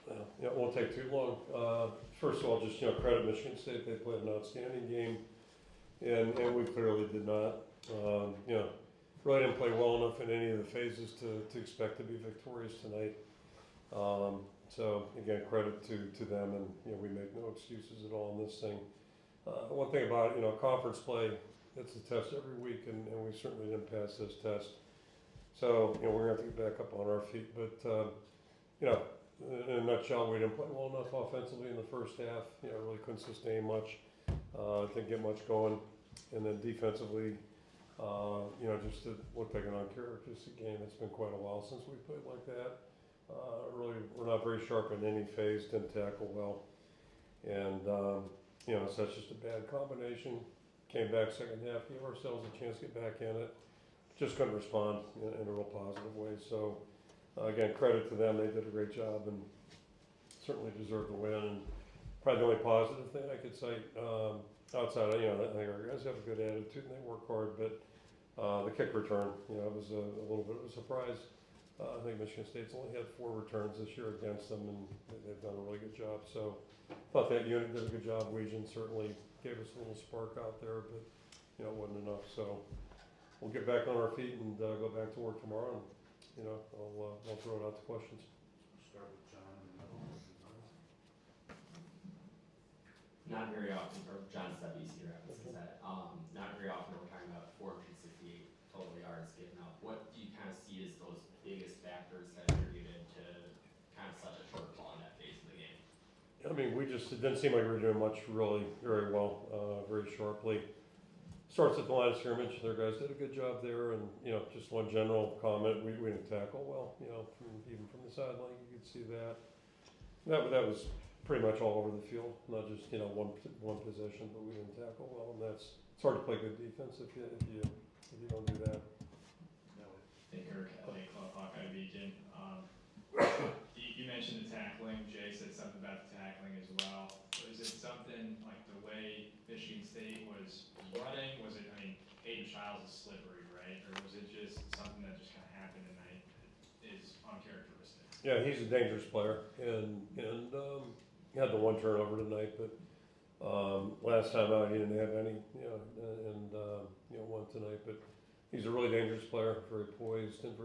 Yeah, it won't take too long. First of all, just, credit Michigan State. They played an outstanding game, and we clearly did not. Really didn't play well enough in any of the phases to expect to be victorious tonight. So again, credit to them, and we make no excuses at all in this thing. One thing about conference play, it's a test every week, and we certainly didn't pass this test. So we're gonna have to get back up on our feet. But in a nutshell, we didn't play well enough offensively in the first half. Really couldn't sustain much. Didn't get much going, and then defensively, just it looked like an uncharacteristic game. It's been quite a while since we played like that. Really, we're not very sharp in any phase. Didn't tackle well, and so that's just a bad combination. Came back second half, gave ourselves a chance to get back in it. Just couldn't respond in a real positive way. So again, credit to them. They did a great job and certainly deserved the win. And probably the only positive thing I could cite outside of, I think our guys have a good attitude and they work hard. But the kick return, it was a little bit of a surprise. I think Michigan State's only had 4 returns this year against them, and they've done a really good job. So I thought that unit did a good job. Legion certainly gave us a little spark out there, but it wasn't enough. So we'll get back on our feet and go back to work tomorrow. And I'll throw it out to questions. Start with John in the middle. Not very often, or John Stubbies here, I would say that. Not very often we're talking about 468 total yards given up. What do you kind of see as those biggest factors that attributed to kind of such a shortfall in that phase of the game? I mean, it didn't seem like we were doing much really very well, very sharply. Starts at the line of scrimmage. Their guys did a good job there, and just one general comment: we didn't tackle well. Even from the sideline, you could see that. That was pretty much all over the field, not just one possession, but we didn't tackle well, and it's hard to play good defense if you don't do that. Hey Kirk, Hawkeye Beacon. You mentioned the tackling. Jay said something about the tackling as well. Was it something like the way Michigan State was running? Was it, Hayden Childs is slippery, right? Or was it just something that just kind of happened tonight that is uncharacteristic? Yeah, he's a dangerous player, and he had the one turnover tonight, but last time out he didn't have any, one tonight. But he's a really dangerous player, very poised and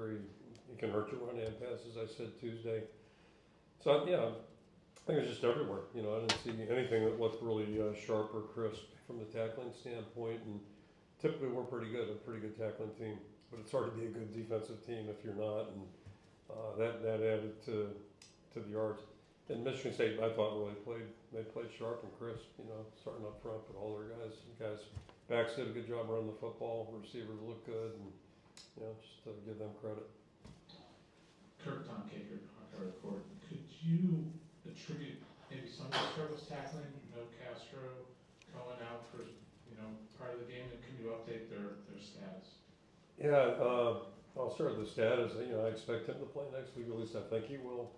he can hurt you run and passes. I said Tuesday. So I think it's just everywhere. I didn't see anything that looked really sharp or crisp from the tackling standpoint. And typically we're pretty good, a pretty good tackling team. But it's hard to be a good defensive team if you're not. And that added to the yards. And Michigan State, I thought really played sharp and crisp. Starting up front, but all their guys backs did a good job running the football. Receivers look good, and just to give them credit. Kirk, Tom Caker, Hawkeye Report. Could you attribute maybe some of the struggles tackling? No Castro going out for part of the game, and can you update their status? Yeah, I'll start with the status. I expect him to play next week. At least I think he will.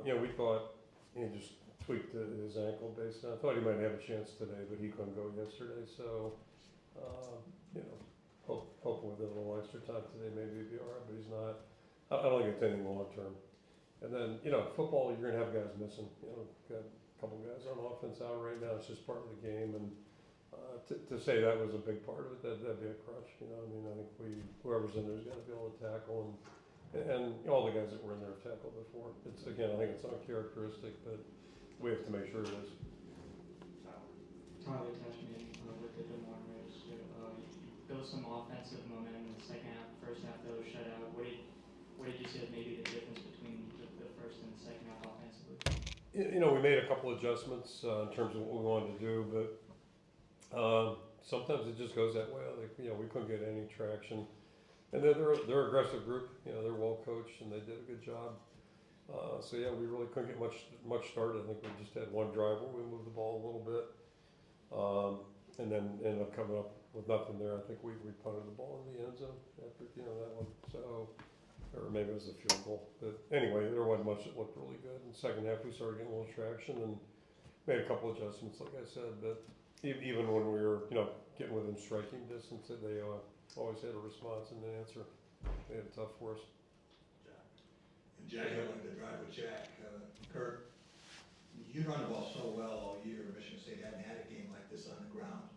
We thought he just tweaked his ankle based on. I thought he might have a chance today, but he couldn't go yesterday. So, hopefully with a little extra time today, maybe he'd be all right. But he's not. I don't think it's anything long term. And then football, you're gonna have guys missing. Got a couple guys on offense out right now. It's just part of the game. And to say that was a big part of it, that'd be a crutch. I think whoever's in there's got to be able to tackle and all the guys that were in there have tackled before. I think it's uncharacteristic, but we have to make sure it is. Tyler Tashman with the Des Moines Raiders. You built some offensive momentum in the second half. First half, though, shut out. What did you see as maybe the difference between the first and the second half offensively? We made a couple adjustments in terms of what we wanted to do, but sometimes it just goes that way. We couldn't get any traction. And then they're an aggressive group. They're well coached and they did a good job. We really couldn't get much started. I think we just had one drive where we moved the ball a little bit, and then ended up coming up with nothing there. I think we punted the ball in the end zone after that one. So, or maybe it was a field goal. But anyway, there wasn't much that looked really good. In the second half, we started getting a little traction and made a couple adjustments, like I said. But even when we were getting within striking distance, they always had a response and an answer. They had it tough for us. Jack, like the drive with Jack. Kirk, you run the ball so well all year. Michigan State hadn't had a game like this on the ground.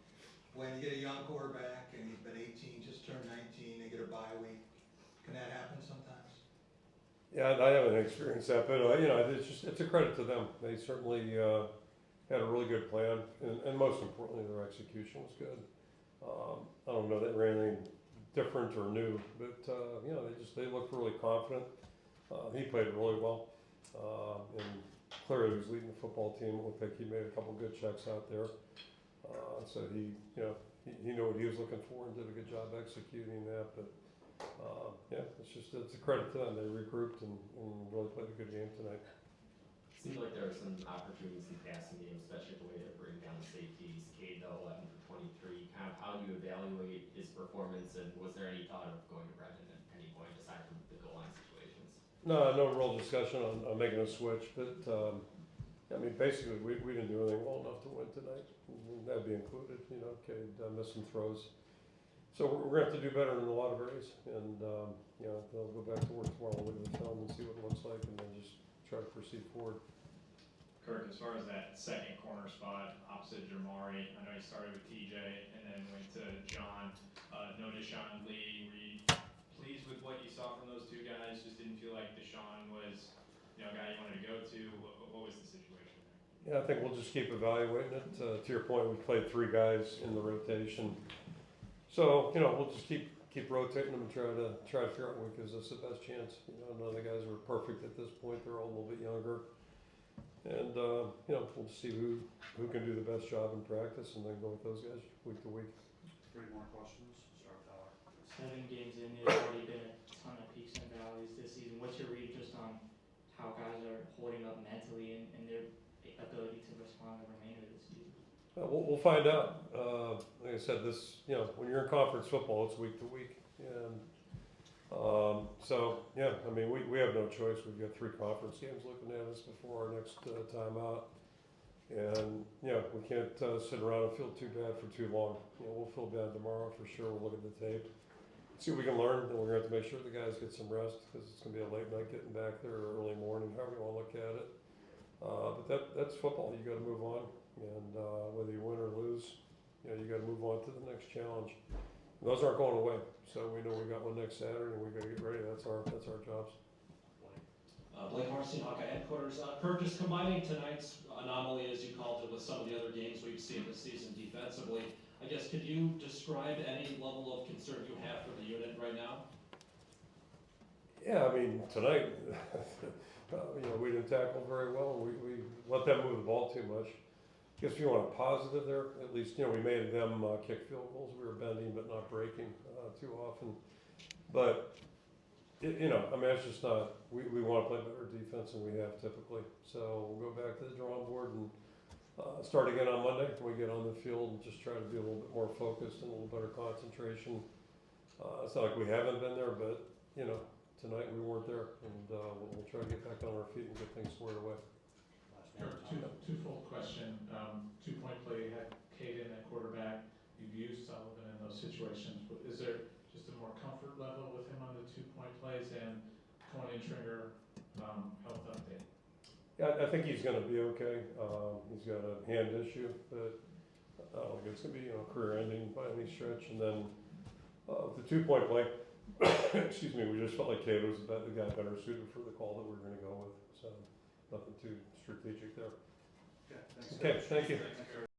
When you get a young quarterback and he's been 18, just turned 19, they get a bye week, can that happen sometimes? Yeah, I haven't experienced that, but it's a credit to them. They certainly had a really good plan, and most importantly, their execution was good. I don't know that they ran anything different or new, but they looked really confident. He played really well, and clearly he was leading the football team. It looked like he made a couple good checks out there. So he knew what he was looking for and did a good job executing that. But it's a credit to them. They regrouped and really played a good game tonight. Seemed like there were some opportunities in the passing game, especially the way they bring down safeties. Cade, though, 11 for 23. Kind of how do you evaluate his performance, and was there any thought of going to Brendan at any point aside from the goal line situations? No real discussion on making a switch, but basically we didn't do anything well enough to win tonight. That'd be included. Cade missed some throws. So we're going to have to do better in a lot of areas, and they'll go back to work tomorrow, look at the film and see what it looks like, and then just try to proceed forward. Kirk, as far as that second corner spot opposite Jamari, I know you started with TJ and then went to John. No Deshaun Lee. Were you pleased with what you saw from those two guys? Just didn't feel like Deshaun was, a guy you wanted to go to. What was the situation there? Yeah, I think we'll just keep evaluating it. To your point, we played 3 guys in the rotation, so we'll just keep rotating them and try to figure out what gives us the best chance. None of the guys are perfect at this point. They're all a little bit younger. And, we'll just see who can do the best job in practice and then go with those guys week to week. 3 more questions. Start with Tyler. 7 games in, there's already been a ton of peaks and valleys this season. What's your read just on how guys are holding up mentally and their ability to respond to the remainder of the season? We'll find out. Like I said, when you're in conference football, it's week to week. And we have no choice. We've got 3 conference games looking at us before our next time out. And, we can't sit around and feel too bad for too long. We'll feel bad tomorrow for sure. We'll look at the tape, see what we can learn, and we're going to have to make sure the guys get some rest because it's going to be a late night getting back there or early morning, however you want to look at it. But that's football. You got to move on. And whether you win or lose, you got to move on to the next challenge. And those aren't going away. So we know we got one next Saturday, and we got to get ready. That's our jobs. Blake Marcy, Hawkeye headquarters. Kirk, just combining tonight's anomaly, as you called it, with some of the other games we've seen this season defensively, I guess could you describe any level of concern you have for the unit right now? Yeah, tonight, we didn't tackle very well. We let them move the ball too much. I guess if you want a positive there, at least, we made them kick field goals. We were bending but not breaking too often. But, it's just not, we want to play better defense than we have typically. So we'll go back to the drawing board and start again on Monday when we get on the field and just try to be a little bit more focused and a little better concentration. It's not like we haven't been there, but, tonight we weren't there. And we'll try to get back on our feet and get things squared away. Kirk, twofold question. 2-point play, you had Cade in at quarterback. You've used Sullivan in those situations. But is there just a more comfort level with him on the 2-point plays and Cohen Intringer health update? Yeah, I think he's going to be okay. He's got a hand issue, but I don't think it's going to be career-ending by any stretch. And then the 2-point play, excuse me, we just felt like Cade was the guy better suited for the call that we were going to go with. So nothing too strategic there. Okay, thanks. Okay, thank you.